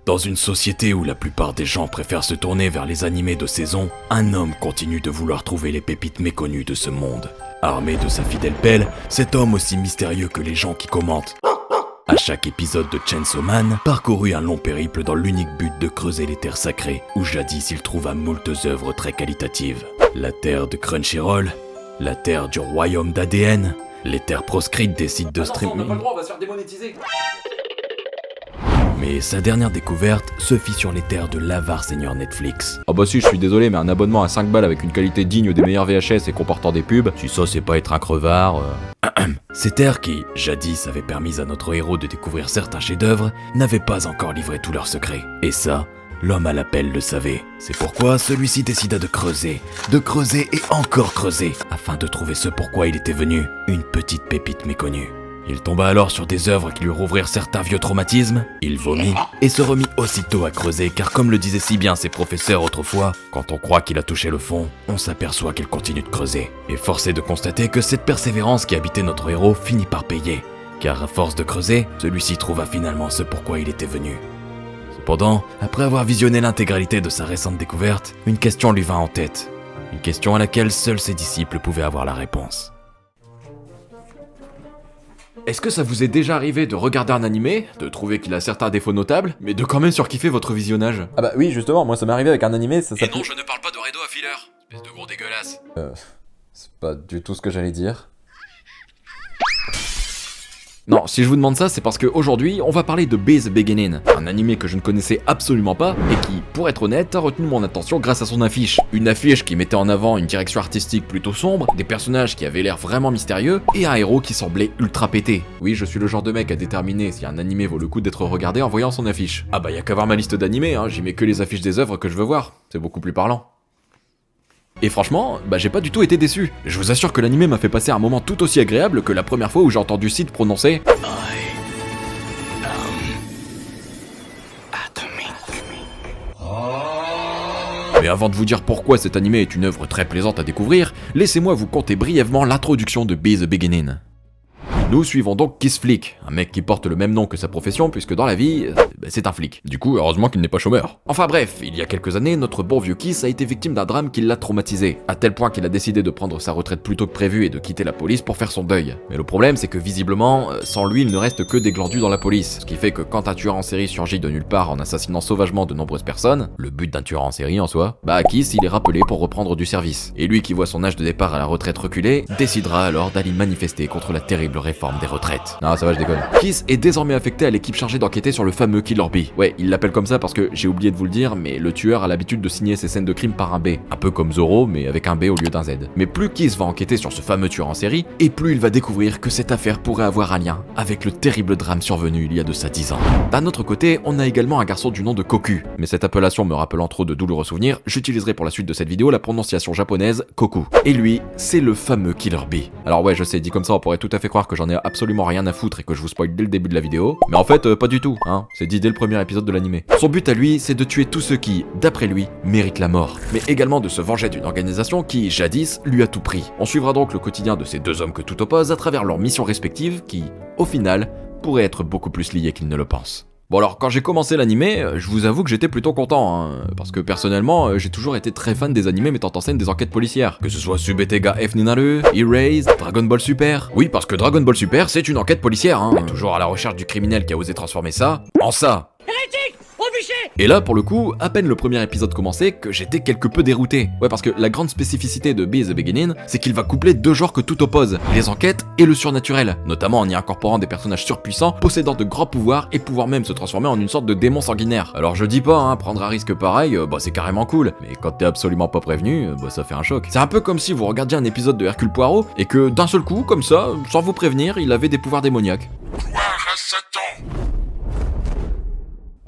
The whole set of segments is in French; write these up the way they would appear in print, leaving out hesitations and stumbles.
Dans une société où la plupart des gens préfèrent se tourner vers les animés de saison, un homme continue de vouloir trouver les pépites méconnues de ce monde. Armé de sa fidèle pelle, cet homme aussi mystérieux que les gens qui commentent. À chaque épisode de Chainsaw Man, parcourut un long périple dans l'unique but de creuser les terres sacrées, où jadis il trouva moultes œuvres très qualitatives. La terre de Crunchyroll, la terre du royaume d'ADN, les terres proscrites des sites de streaming... on n'a pas le droit, on va se faire démonétiser. Mais sa dernière découverte se fit sur les terres de l'avare seigneur Netflix. Ah bah si, je suis désolé, mais un abonnement à 5 balles avec une qualité digne des meilleurs VHS et comportant des pubs, si ça c'est pas être un crevard... Ces terres qui, jadis, avaient permis à notre héros de découvrir certains chefs-d'œuvre, n'avaient pas encore livré tous leurs secrets. Et ça, l'homme à la pelle le savait. C'est pourquoi celui-ci décida de creuser et encore creuser, afin de trouver ce pourquoi il était venu, une petite pépite méconnue. Il tomba alors sur des œuvres qui lui rouvrirent certains vieux traumatismes, il vomit et se remit aussitôt à creuser car comme le disaient si bien ses professeurs autrefois, quand on croit qu'il a touché le fond, on s'aperçoit qu'il continue de creuser. Et force est de constater que cette persévérance qui habitait notre héros finit par payer, car à force de creuser, celui-ci trouva finalement ce pourquoi il était venu. Cependant, après avoir visionné l'intégralité de sa récente découverte, une question lui vint en tête. Une question à laquelle seuls ses disciples pouvaient avoir la réponse. Est-ce que ça vous est déjà arrivé de regarder un animé, de trouver qu'il a certains défauts notables, mais de quand même surkiffer votre visionnage? Ah bah oui, justement, moi ça m'est arrivé avec un animé, ça Et s'appelle... non, je ne parle pas de Redo à Filler, espèce de gros dégueulasse. C'est pas du tout ce que j'allais dire. Non, si je vous demande ça, c'est parce qu'aujourd'hui, on va parler de Be the Beginning, un animé que je ne connaissais absolument pas, et qui, pour être honnête, a retenu mon attention grâce à son affiche. Une affiche qui mettait en avant une direction artistique plutôt sombre, des personnages qui avaient l'air vraiment mystérieux, et un héros qui semblait ultra pété. Oui, je suis le genre de mec à déterminer si un animé vaut le coup d'être regardé en voyant son affiche. Ah bah y a qu'à voir ma liste d'animés, hein, j'y mets que les affiches des œuvres que je veux voir, c'est beaucoup plus parlant. Et franchement, bah j'ai pas du tout été déçu. Je vous assure que l'animé m'a fait passer un moment tout aussi agréable que la première fois où j'ai entendu Sid prononcer Mais avant de vous dire pourquoi cet animé est une œuvre très plaisante à découvrir, laissez-moi vous conter brièvement l'introduction de Be the Beginning. Nous suivons donc Kiss Flick, un mec qui porte le même nom que sa profession puisque dans la vie, c'est un flic. Du coup, heureusement qu'il n'est pas chômeur. Enfin bref, il y a quelques années, notre bon vieux Kiss a été victime d'un drame qui l'a traumatisé, à tel point qu'il a décidé de prendre sa retraite plus tôt que prévu et de quitter la police pour faire son deuil. Mais le problème c'est que visiblement, sans lui il ne reste que des glandus dans la police, ce qui fait que quand un tueur en série surgit de nulle part en assassinant sauvagement de nombreuses personnes, le but d'un tueur en série en soi, bah Kiss il est rappelé pour reprendre du service. Et lui qui voit son âge de départ à la retraite reculer, décidera alors d'aller manifester contre la terrible réforme des retraites. Non, ça va, je déconne. Kiss est désormais affecté à l'équipe chargée d'enquêter sur le fameux Killer Bee. Ouais, il l'appelle comme ça parce que j'ai oublié de vous le dire, mais le tueur a l'habitude de signer ses scènes de crime par un B. Un peu comme Zoro, mais avec un B au lieu d'un Z. Mais plus Kiss va enquêter sur ce fameux tueur en série, et plus il va découvrir que cette affaire pourrait avoir un lien avec le terrible drame survenu il y a de ça 10 ans. D'un autre côté, on a également un garçon du nom de Koku. Mais cette appellation me rappelant trop de douloureux souvenirs, j'utiliserai pour la suite de cette vidéo la prononciation japonaise Koku. Et lui, c'est le fameux Killer Bee. Alors ouais, je sais, dit comme ça, on pourrait tout à fait croire que j'en ai absolument rien à foutre et que je vous spoil dès le début de la vidéo, mais en fait pas du tout, hein, c'est dit dès le premier épisode de l'animé. Son but à lui, c'est de tuer tous ceux qui, d'après lui, méritent la mort, mais également de se venger d'une organisation qui, jadis, lui a tout pris. On suivra donc le quotidien de ces deux hommes que tout oppose à travers leurs missions respectives qui, au final, pourraient être beaucoup plus liées qu'ils ne le pensent. Bon alors, quand j'ai commencé l'animé, je vous avoue que j'étais plutôt content, hein, parce que personnellement, j'ai toujours été très fan des animés mettant en scène des enquêtes policières. Que ce soit Subetega F Ninaru, Erase, Dragon Ball Super. Oui, parce que Dragon Ball Super, c'est une enquête policière, hein, et toujours à la recherche du criminel qui a osé transformer ça en ça. Et là, pour le coup, à peine le premier épisode commençait que j'étais quelque peu dérouté. Ouais, parce que la grande spécificité de Be the Beginning, c'est qu'il va coupler deux genres que tout oppose, les enquêtes et le surnaturel, notamment en y incorporant des personnages surpuissants, possédant de grands pouvoirs et pouvant même se transformer en une sorte de démon sanguinaire. Alors je dis pas, hein, prendre un risque pareil, c'est carrément cool, mais quand t'es absolument pas prévenu, ça fait un choc. C'est un peu comme si vous regardiez un épisode de Hercule Poirot et que d'un seul coup, comme ça, sans vous prévenir, il avait des pouvoirs démoniaques. Gloire à Satan!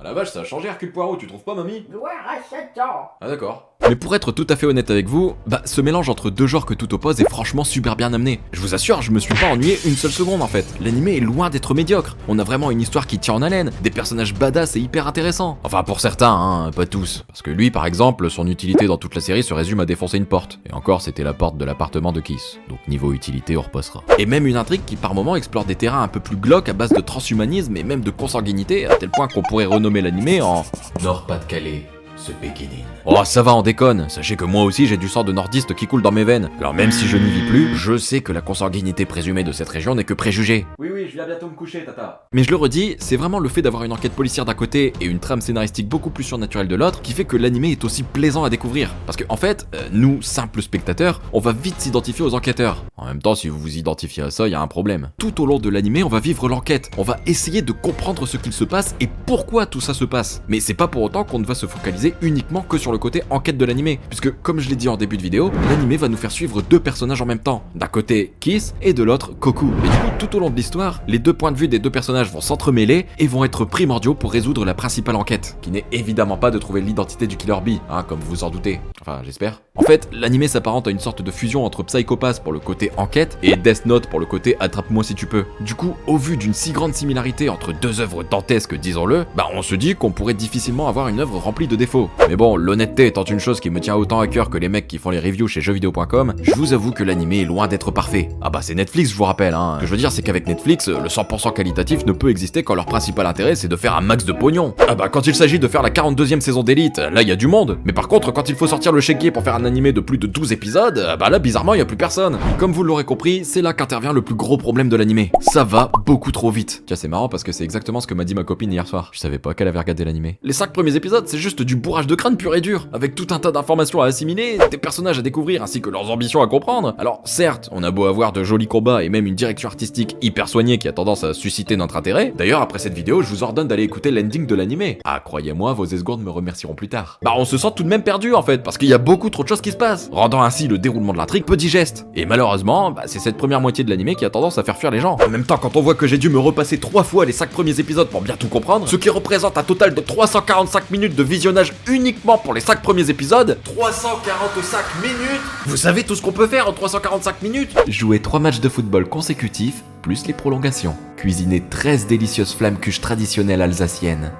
Ah la vache, ça a changé Hercule Poirot, tu trouves pas, mamie? Gloire à Satan! Ah d'accord. Mais pour être tout à fait honnête avec vous, ce mélange entre deux genres que tout oppose est franchement super bien amené. Je vous assure, je me suis pas ennuyé une seule seconde en fait. L'animé est loin d'être médiocre. On a vraiment une histoire qui tient en haleine, des personnages badass et hyper intéressants. Enfin pour certains, hein, pas tous. Parce que lui par exemple, son utilité dans toute la série se résume à défoncer une porte. Et encore, c'était la porte de l'appartement de Kiss. Donc niveau utilité, on repassera. Et même une intrigue qui par moments explore des terrains un peu plus glauques à base de transhumanisme et même de consanguinité, à tel point qu'on pourrait renommer l'animé en Nord-Pas-de-Calais. Ce Beginning. Oh ça va, on déconne, sachez que moi aussi j'ai du sang de nordiste qui coule dans mes veines. Alors même si je n'y vis plus, je sais que la consanguinité présumée de cette région n'est que préjugée. Oui, je viens bientôt me coucher, tata. Mais je le redis, c'est vraiment le fait d'avoir une enquête policière d'un côté et une trame scénaristique beaucoup plus surnaturelle de l'autre qui fait que l'animé est aussi plaisant à découvrir. Parce que en fait, nous, simples spectateurs, on va vite s'identifier aux enquêteurs. En même temps, si vous vous identifiez à ça, il y a un problème. Tout au long de l'animé, on va vivre l'enquête. On va essayer de comprendre ce qu'il se passe et pourquoi tout ça se passe. Mais c'est pas pour autant qu'on ne va se focaliser uniquement que sur le côté enquête de l'animé, puisque comme je l'ai dit en début de vidéo, l'animé va nous faire suivre deux personnages en même temps. D'un côté Kiss et de l'autre Koku. Et du coup, tout au long de l'histoire, les deux points de vue des deux personnages vont s'entremêler et vont être primordiaux pour résoudre la principale enquête, qui n'est évidemment pas de trouver l'identité du Killer Bee, hein, comme vous vous en doutez. Enfin, j'espère. En fait, l'animé s'apparente à une sorte de fusion entre Psycho Pass pour le côté enquête et Death Note pour le côté attrape-moi si tu peux. Du coup, au vu d'une si grande similarité entre deux œuvres dantesques, disons-le, on se dit qu'on pourrait difficilement avoir une œuvre remplie de défauts. Mais bon, l'honnêteté étant une chose qui me tient autant à cœur que les mecs qui font les reviews chez jeuxvideo.com, je vous avoue que l'animé est loin d'être parfait. Ah c'est Netflix, je vous rappelle, hein. Ce que je veux dire, c'est qu'avec Netflix, le 100% qualitatif ne peut exister quand leur principal intérêt c'est de faire un max de pognon. Quand il s'agit de faire la 42e saison d'Elite, là il y a du monde. Mais par contre, quand il faut sortir le chéquier pour faire un animé de plus de 12 épisodes, là bizarrement il y a plus personne. Comme vous l'aurez compris, c'est là qu'intervient le plus gros problème de l'animé. Ça va beaucoup trop vite. Tiens, c'est marrant parce que c'est exactement ce que m'a dit ma copine hier soir. Je savais pas qu'elle avait regardé l'animé. Les 5 premiers épisodes, c'est juste du bourrage de crâne pur et dur, avec tout un tas d'informations à assimiler, des personnages à découvrir ainsi que leurs ambitions à comprendre. Alors certes, on a beau avoir de jolis combats et même une direction artistique hyper soignée qui a tendance à susciter notre intérêt. D'ailleurs, après cette vidéo, je vous ordonne d'aller écouter l'ending de l'animé. Ah, croyez-moi, vos esgourdes me remercieront plus tard. On se sent tout de même perdu en fait, parce qu'il y a beaucoup trop de choses qui se passent, rendant ainsi le déroulement de l'intrigue peu digeste. Et malheureusement, c'est cette première moitié de l'animé qui a tendance à faire fuir les gens. En même temps, quand on voit que j'ai dû me repasser 3 fois les 5 premiers épisodes pour bien tout comprendre, ce qui représente un total de 345 minutes de visionnage uniquement pour les 5 premiers épisodes. 345 minutes. Vous savez tout ce qu'on peut faire en 345 minutes? Jouer 3 matchs de football consécutifs, plus les prolongations. Cuisiner 13 délicieuses flamme-cuches traditionnelles alsaciennes.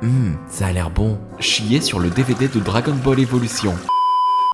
Ça a l'air bon. Chier sur le DVD de Dragon Ball Evolution.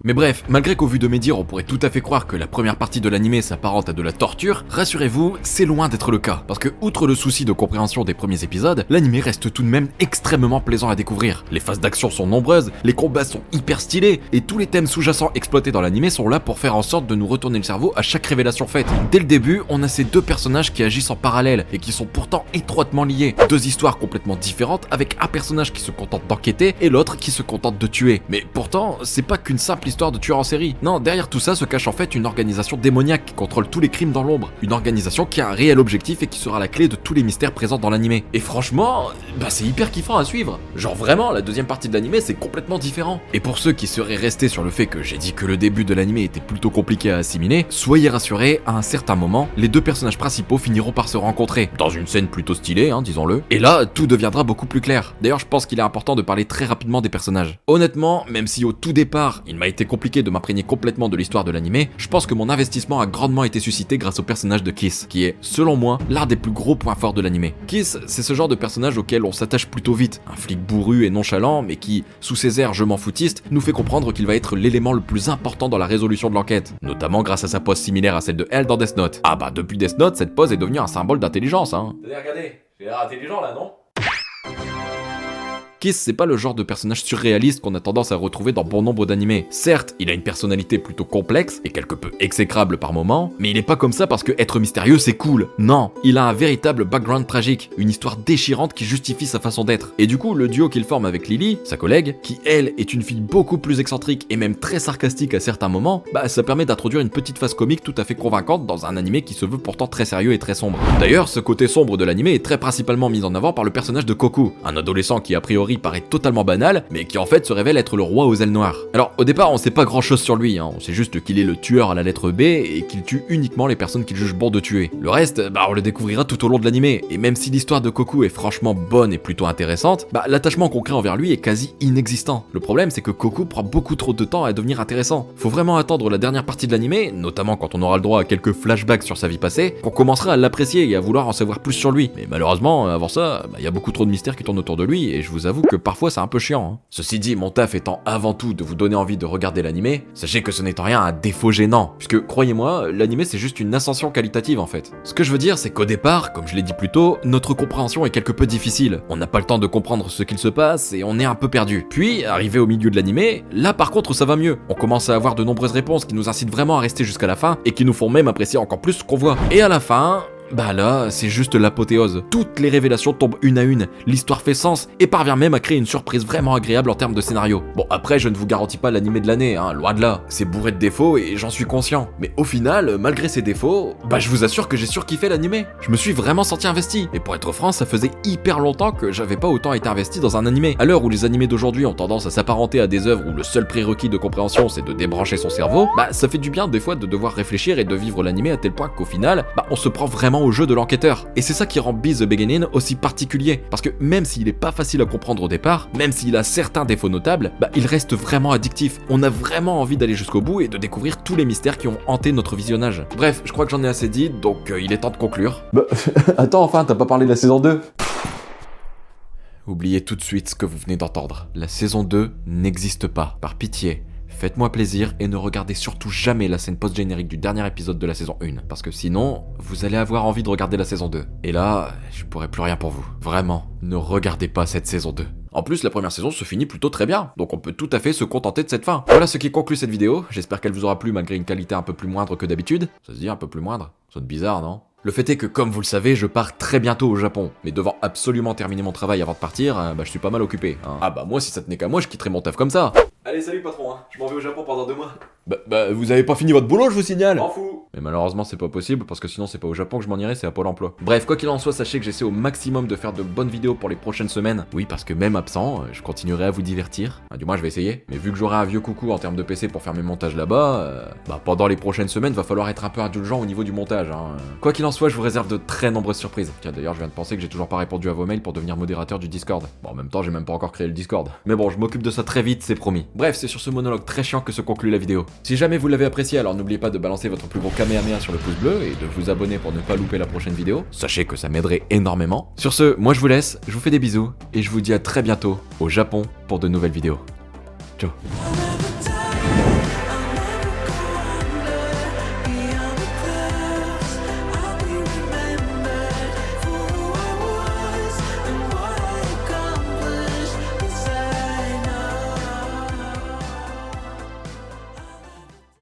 Mais bref, malgré qu'au vu de mes dires on pourrait tout à fait croire que la première partie de l'animé s'apparente à de la torture, rassurez-vous, c'est loin d'être le cas. Parce que outre le souci de compréhension des premiers épisodes, l'animé reste tout de même extrêmement plaisant à découvrir. Les phases d'action sont nombreuses, les combats sont hyper stylés, et tous les thèmes sous-jacents exploités dans l'animé sont là pour faire en sorte de nous retourner le cerveau à chaque révélation faite. Dès le début, on a ces deux personnages qui agissent en parallèle, et qui sont pourtant étroitement liés. Deux histoires complètement différentes, avec un personnage qui se contente d'enquêter, et l'autre qui se contente de tuer. Mais pourtant, c'est pas qu'une simple histoire de tueur en série. Non, derrière tout ça se cache en fait une organisation démoniaque qui contrôle tous les crimes dans l'ombre. Une organisation qui a un réel objectif et qui sera la clé de tous les mystères présents dans l'animé. Et franchement, c'est hyper kiffant à suivre. Genre vraiment, la deuxième partie de l'animé c'est complètement différent. Et pour ceux qui seraient restés sur le fait que j'ai dit que le début de l'animé était plutôt compliqué à assimiler, soyez rassurés, à un certain moment, les deux personnages principaux finiront par se rencontrer. Dans une scène plutôt stylée, disons-le. Et là, tout deviendra beaucoup plus clair. D'ailleurs, je pense qu'il est important de parler très rapidement des personnages. Honnêtement, même si au tout départ, il m'a été compliqué de m'imprégner complètement de l'histoire de l'animé, je pense que mon investissement a grandement été suscité grâce au personnage de Kiss, qui est, selon moi, l'un des plus gros points forts de l'animé. Kiss, c'est ce genre de personnage auquel on s'attache plutôt vite, un flic bourru et nonchalant, mais qui, sous ses airs je m'en foutiste, nous fait comprendre qu'il va être l'élément le plus important dans la résolution de l'enquête, notamment grâce à sa pose similaire à celle de L dans Death Note. Depuis Death Note, cette pose est devenue un symbole d'intelligence, Regardez, j'ai l'air intelligent là, non? Kiss, c'est pas le genre de personnage surréaliste qu'on a tendance à retrouver dans bon nombre d'animés. Certes, il a une personnalité plutôt complexe et quelque peu exécrable par moments, mais il est pas comme ça parce que être mystérieux c'est cool. Non, il a un véritable background tragique, une histoire déchirante qui justifie sa façon d'être. Et du coup, le duo qu'il forme avec Lily, sa collègue, qui elle est une fille beaucoup plus excentrique et même très sarcastique à certains moments, ça permet d'introduire une petite phase comique tout à fait convaincante dans un animé qui se veut pourtant très sérieux et très sombre. D'ailleurs, ce côté sombre de l'animé est très principalement mis en avant par le personnage de Koku, un adolescent qui a priori théorie paraît totalement banale, mais qui en fait se révèle être le roi aux ailes noires. Alors au départ on sait pas grand chose sur lui, on sait juste qu'il est le tueur à la lettre B et qu'il tue uniquement les personnes qu'il juge bon de tuer. Le reste, on le découvrira tout au long de l'animé, et même si l'histoire de Koku est franchement bonne et plutôt intéressante, l'attachement qu'on crée envers lui est quasi inexistant. Le problème c'est que Koku prend beaucoup trop de temps à devenir intéressant. Faut vraiment attendre la dernière partie de l'animé, notamment quand on aura le droit à quelques flashbacks sur sa vie passée, qu'on commencera à l'apprécier et à vouloir en savoir plus sur lui. Mais malheureusement, avant ça, y a beaucoup trop de mystères qui tournent autour de lui, et je vous avoue que parfois c'est un peu chiant. Ceci dit, mon taf étant avant tout de vous donner envie de regarder l'animé, sachez que ce n'est en rien un défaut gênant, puisque croyez-moi, l'animé c'est juste une ascension qualitative en fait. Ce que je veux dire, c'est qu'au départ, comme je l'ai dit plus tôt, notre compréhension est quelque peu difficile. On n'a pas le temps de comprendre ce qu'il se passe et on est un peu perdu. Puis, arrivé au milieu de l'animé, là par contre ça va mieux. On commence à avoir de nombreuses réponses qui nous incitent vraiment à rester jusqu'à la fin et qui nous font même apprécier encore plus ce qu'on voit. Et à la fin, là, c'est juste l'apothéose. Toutes les révélations tombent une à une, l'histoire fait sens et parvient même à créer une surprise vraiment agréable en termes de scénario. Bon, après, je ne vous garantis pas l'animé de l'année, loin de là. C'est bourré de défauts et j'en suis conscient. Mais au final, malgré ces défauts, je vous assure que j'ai surkiffé l'animé. Je me suis vraiment senti investi. Et pour être franc, ça faisait hyper longtemps que j'avais pas autant été investi dans un animé. À l'heure où les animés d'aujourd'hui ont tendance à s'apparenter à des œuvres où le seul prérequis de compréhension c'est de débrancher son cerveau, ça fait du bien des fois de devoir réfléchir et de vivre l'animé à tel point qu'au final, on se prend vraiment au jeu de l'enquêteur. Et c'est ça qui rend Be the Beginning aussi particulier, parce que même s'il est pas facile à comprendre au départ, même s'il a certains défauts notables, il reste vraiment addictif. On a vraiment envie d'aller jusqu'au bout et de découvrir tous les mystères qui ont hanté notre visionnage. Bref, je crois que j'en ai assez dit, donc il est temps de conclure. Attends, enfin, t'as pas parlé de la saison 2? Oubliez tout de suite ce que vous venez d'entendre. La saison 2 n'existe pas. Par pitié, faites-moi plaisir et ne regardez surtout jamais la scène post-générique du dernier épisode de la saison 1, parce que sinon, vous allez avoir envie de regarder la saison 2. Et là, je pourrai plus rien pour vous. Vraiment, ne regardez pas cette saison 2. En plus, la première saison se finit plutôt très bien, donc on peut tout à fait se contenter de cette fin. Voilà ce qui conclut cette vidéo, j'espère qu'elle vous aura plu malgré une qualité un peu plus moindre que d'habitude. Ça se dit un peu plus moindre? Ça sonne bizarre, non? Le fait est que, comme vous le savez, je pars très bientôt au Japon, mais devant absolument terminer mon travail avant de partir, je suis pas mal occupé. Moi, si ça tenait qu'à moi, je quitterais mon taf comme ça. Allez, salut patron, je m'en vais au Japon pendant 2 mois. Vous avez pas fini votre boulot, je vous signale. M'en fous. Mais malheureusement, c'est pas possible, parce que sinon c'est pas au Japon que je m'en irai, c'est à Pôle emploi. Bref, quoi qu'il en soit, sachez que j'essaie au maximum de faire de bonnes vidéos pour les prochaines semaines. Oui, parce que même absent, je continuerai à vous divertir. Du moins, je vais essayer. Mais vu que j'aurai un vieux coucou en termes de PC pour faire mes montages là-bas, pendant les prochaines semaines, va falloir être un peu indulgent au niveau du montage. Quoi qu'il en soit, je vous réserve de très nombreuses surprises. Tiens, d'ailleurs, je viens de penser que j'ai toujours pas répondu à vos mails pour devenir modérateur du Discord. Bon, en même temps, j'ai même pas encore créé le Discord. Mais bon, je m'occupe de ça très vite, c'est promis. Bref, c'est sur ce monologue très chiant que se conclut la vidéo. Si jamais vous l'avez apprécié, alors n'oubliez pas de balancer votre plus gros kamehameha sur le pouce bleu et de vous abonner pour ne pas louper la prochaine vidéo. Sachez que ça m'aiderait énormément. Sur ce, moi je vous laisse, je vous fais des bisous et je vous dis à très bientôt au Japon pour de nouvelles vidéos. Ciao.